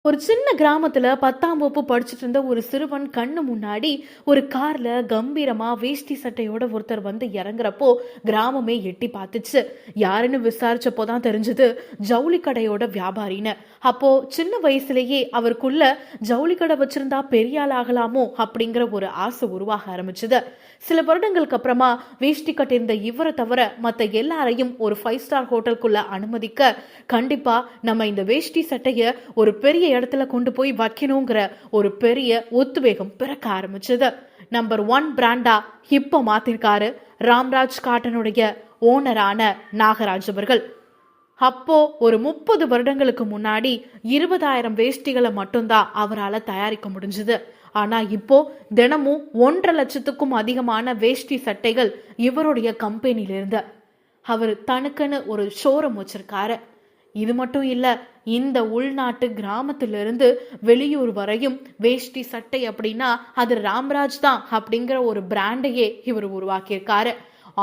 ஒரு சின்ன கிராமத்துல 10ஆம் வகுப்பு படிச்சுட்டு இருந்த ஒரு சிறுவன் கண்ணு முன்னாடி ஒரு கார்ல கம்பீரமா வேஷ்டி சட்டையோட ஒருத்தர் வந்து இறங்குறப்போ கிராமமே எட்டி பார்த்துச்சு. யாருன்னு விசாரிச்சப்போதான் தெரிஞ்சது ஜவுளி கடையோட வியாபாரின்னு. அப்போ சின்ன வயசுலயே அவருக்குள்ள ஜவுளி கடை வச்சிருந்தா பெரிய ஆள் ஆகலாமோ அப்படிங்கிற ஒரு ஆசை உருவாக ஆரம்பிச்சது. சில வருடங்களுக்கு அப்புறமா வேஷ்டி கட்டியிருந்த இவரை தவிர மத்த எல்லாரையும் ஒரு 5 ஸ்டார் ஹோட்டலுக்குள்ள அனுமதிக்க, கண்டிப்பா நம்ம இந்த வேஷ்டி சட்டைய ஒரு பெரிய இடத்துல கொண்டு போய் வைக்கணுங்கிற ஒரு பெரிய உத்வேகம் பிறக்க ஆரம்பிச்சது. நம்பர் 1 பிராண்டா இப்போ மாத்திருக்காரு ராம்ராஜ் காட்டனுடைய ஓனரான நாகராஜ் அவர்கள். அப்போ ஒரு 30 வருடங்களுக்கு முன்னாடி 20,000 வேஷ்டிகளை மட்டும்தான் அவரால் தயாரிக்க முடிஞ்சது. ஆனா இப்போ தினமும் 1.5 லட்சத்துக்கும் அதிகமான வேஷ்டி சட்டைகள் இவருடைய கம்பெனில இருந்து அவர் தனக்குன்னு ஒரு ஷோரூம் வச்சிருக்காரு. இது மட்டும் இல்ல, இந்த உள்நாட்டு கிராமத்திலிருந்து வெளியூர் வரையும் வேஷ்டி சட்டை அப்படின்னா அது ராம்ராஜ் தான் அப்படிங்கிற ஒரு பிராண்டையே இவர் உருவாக்கியிருக்காரு.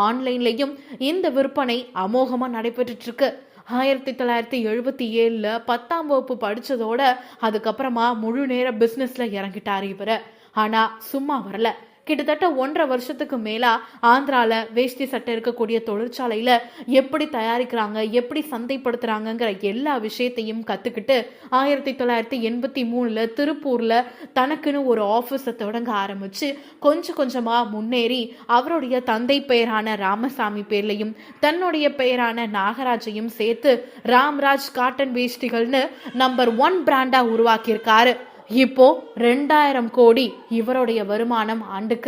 ஆன்லைன்லயும் இந்த விற்பனை அமோகமா நடைபெற்றுட்டு இருக்கு. 1977 10ஆம் வகுப்பு படிச்சதோட அதுக்கப்புறமா முழு நேர பிசினஸ்ல இறங்கிட்டாரு இவரு. ஆனா சும்மா வரல. கிட்டத்தட்ட 1.5 வருஷத்துக்கு மேலா ஆந்திரால வேஷ்டி சட்டை இருக்கக்கூடிய தொழிற்சாலையில எப்படி தயாரிக்கிறாங்க, எப்படி சந்தைப்படுத்துறாங்கிற எல்லா விஷயத்தையும் கத்துக்கிட்டு 1983 திருப்பூர்ல தனக்குன்னு ஒரு ஆபீஸை தொடங்க ஆரம்பிச்சு கொஞ்சம் கொஞ்சமா முன்னேறி அவருடைய தந்தை பெயரான ராமசாமி பேர்லையும் தன்னுடைய பெயரான நாகராஜையும் சேர்த்து ராம்ராஜ் காட்டன் வேஷ்டிகள்னு நம்பர் 1 பிராண்டா உருவாக்கியிருக்காரு. இப்போ 2000 கோடி இவருடைய வருமானம் ஆண்டுக்கு.